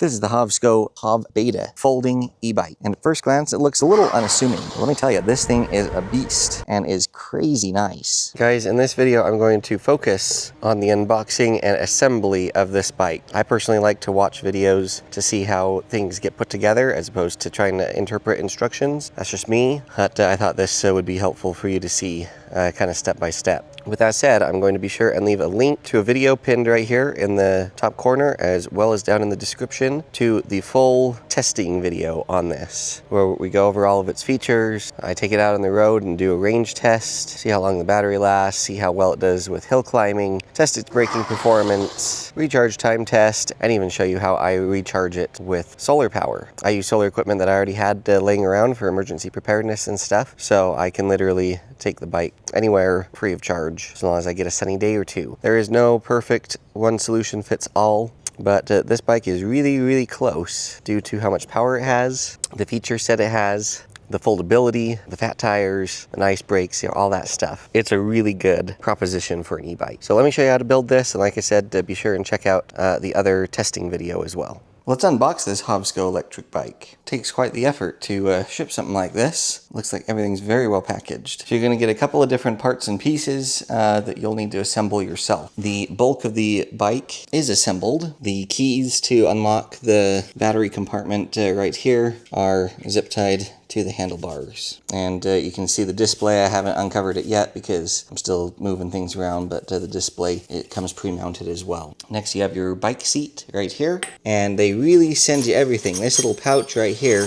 This is the HOVSCO Hov Beta folding e-bike. And at first glance, it looks a little unassuming. But let me tell you, this thing is a beast and is crazy nice. Guys, in this video, I'm going to focus on the unboxing and assembly of this bike. I personally like to watch videos to see how things get put together as opposed to trying to interpret instructions. That's just me, but I thought this would be helpful for you to see kind of step by step. With that said, I'm going to be sure and leave a link to a video pinned right here in the top corner, as well as down in the description to the full testing video on this, where we go over all of its features. I take it out on the road and do a range test, see how long the battery lasts, see how well it does with hill climbing, test its braking performance, recharge time test, and even show you how I recharge it with solar power. I use solar equipment that I already had laying around for emergency preparedness and stuff, so I can literally take the bike anywhere free of charge as long as I get a sunny day or two. There is no perfect one solution fits all, but this bike is really close due to how much power it has, the feature set it has, the foldability, the fat tires, the nice brakes, you know, all that stuff. It's a really good proposition for an e-bike. So let me show you how to build this, and like I said, be sure and check out the other testing video as well. Let's unbox this HOVSCO electric bike. It takes quite the effort to ship something like this. Looks like everything's very well packaged. So you're going to get a couple of different parts and pieces that you'll need to assemble yourself. The bulk of the bike is assembled. The keys to unlock the battery compartment right here are zip tied to the handlebars. And you can see the display. I haven't uncovered it yet because I'm still moving things around, but the display, it comes pre-mounted as well. Next you have your bike seat right here, and they really send you everything. This little pouch right here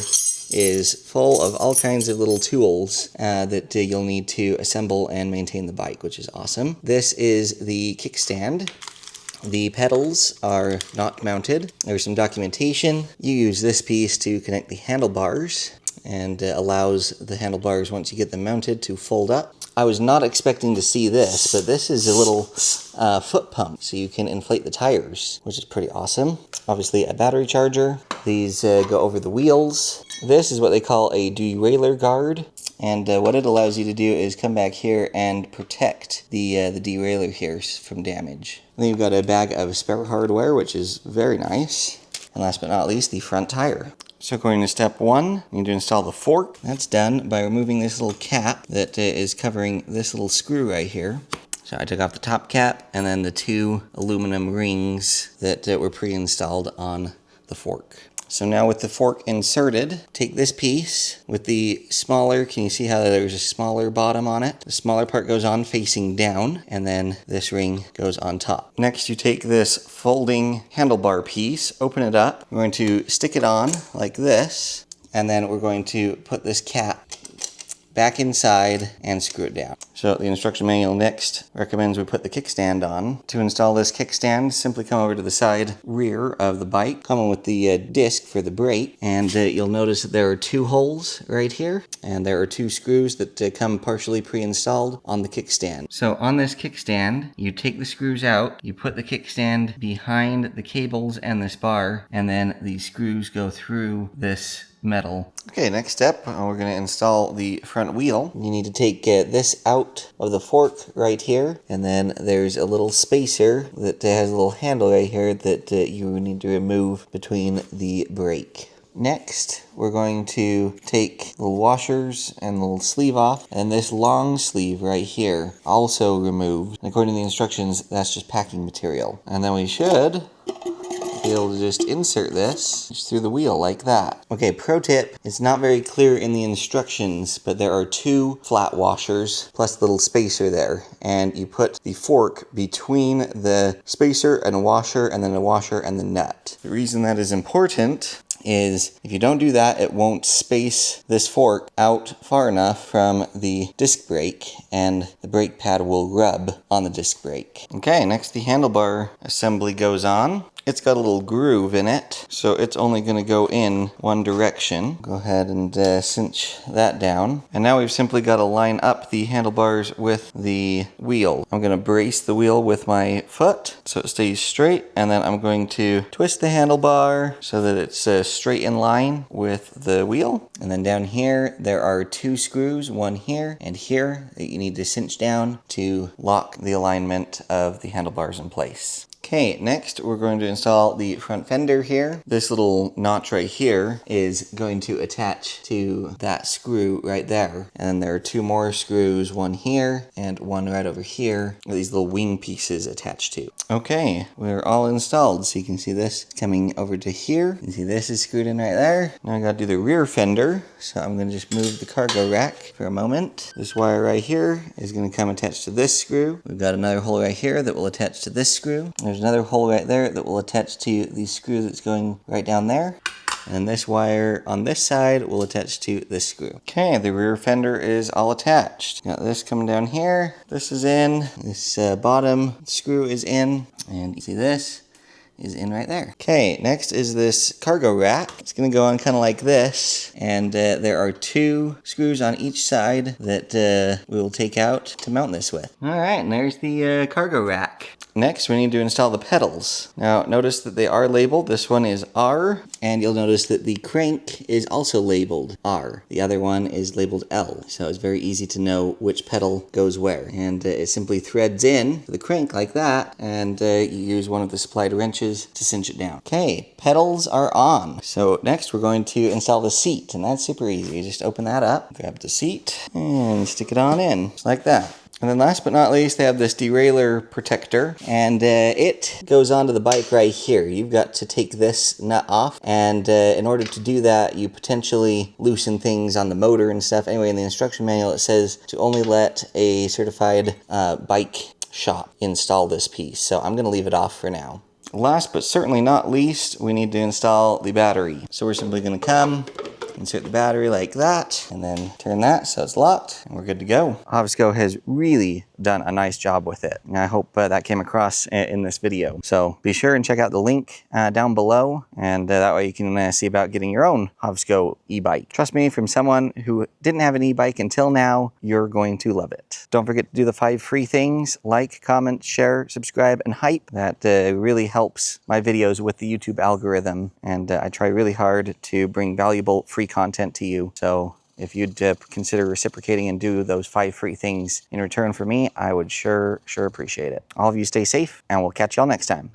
is full of all kinds of little tools that you'll need to assemble and maintain the bike, which is awesome. This is the kickstand. The pedals are not mounted. There's some documentation. You use this piece to connect the handlebars, and allows the handlebars, once you get them mounted, to fold up. I was not expecting to see this, but this is a little foot pump, so you can inflate the tires, which is pretty awesome. Obviously a battery charger. These go over the wheels. This is what they call a derailleur guard, and what it allows you to do is come back here and protect the derailleur here from damage. And then you've got a bag of spare hardware, which is very nice. And last but not least, the front tire. So going to step one, you need to install the fork. That's done by removing this little cap that is covering this little screw right here. So I took off the top cap and then the two aluminum rings that were pre-installed on the fork. So now with the fork inserted, take this piece with the smaller, can you see how there's a smaller bottom on it? The smaller part goes on facing down, and then this ring goes on top. Next you take this folding handlebar piece, open it up, we're going to stick it on like this, and then we're going to put this cap back inside and screw it down. So the instruction manual next recommends we put the kickstand on. To install this kickstand, simply come over to the side rear of the bike, come with the disc for the brake, and you'll notice that there are two holes right here, and there are two screws that come partially pre-installed on the kickstand. So on this kickstand, you take the screws out, you put the kickstand behind the cables and this bar, and then the screws go through this metal. Okay, next step, we're going to install the front wheel. You need to take this out of the fork right here, and then there's a little spacer that has a little handle right here that you need to remove between the brake. Next, we're going to take the washers and the little sleeve off, and this long sleeve right here also removed. According to the instructions, that's just packing material. And then we should be able to just insert this just through the wheel like that. Okay, pro tip, it's not very clear in the instructions, but there are two flat washers plus the little spacer there, and you put the fork between the spacer and a washer, and then a washer and the nut. The reason that is important is if you don't do that, it won't space this fork out far enough from the disc brake, and the brake pad will rub on the disc brake. Okay, next the handlebar assembly goes on. It's got a little groove in it, so it's only going to go in one direction. Go ahead and cinch that down. And now we've simply got to line up the handlebars with the wheel. I'm going to brace the wheel with my foot so it stays straight, and then I'm going to twist the handlebar so that it's straight in line with the wheel. And then down here, there are two screws, one here and here, that you need to cinch down to lock the alignment of the handlebars in place. Okay, next we're going to install the front fender here. This little notch right here is going to attach to that screw right there. And then there are two more screws, one here and one right over here, with these little wing pieces attached to. Okay, we're all installed. So you can see this coming over to here. You can see this is screwed in right there. Now I gotta do the rear fender. So I'm gonna just move the cargo rack for a moment. This wire right here is gonna come attached to this screw. We've got another hole right here that will attach to this screw. There's another hole right there that will attach to the screw that's going right down there. And this wire on this side will attach to this screw. Okay, the rear fender is all attached. Got this coming down here. This is in. This bottom screw is in. And you see this is in right there. Okay, next is this cargo rack. It's gonna go on kind of like this, and there are two screws on each side that we will take out to mount this with. All right, and there's the cargo rack. Next, we need to install the pedals. Now, notice that they are labeled. This one is R, and you'll notice that the crank is also labeled R. The other one is labeled L, so it's very easy to know which pedal goes where. And it simply threads in the crank like that, and you use one of the supplied wrenches to cinch it down. Okay, pedals are on. So next, we're going to install the seat, and that's super easy. You just open that up, grab the seat, and stick it on in, just like that. And then last but not least, they have this derailleur protector, and it goes onto the bike right here. You've got to take this nut off, and in order to do that, you potentially loosen things on the motor and stuff. Anyway, in the instruction manual, it says to only let a certified bike shop install this piece. So I'm gonna leave it off for now. Last but certainly not least, we need to install the battery. So we're simply gonna come, insert the battery like that, and then turn that so it's locked, and we're good to go. HOVSCO has really done a nice job with it, and I hope that came across in this video. So be sure and check out the link down below, and that way you can see about getting your own HOVSCO e-bike. Trust me, from someone who didn't have an e-bike until now, you're going to love it. Don't forget to do the 5 free things: like, comment, share, subscribe, and hype. That really helps my videos with the YouTube algorithm, and I try really hard to bring valuable free content to you. So if you'd consider reciprocating and do those 5 free things in return for me, I would sure appreciate it. All of you stay safe, and we'll catch y'all next time.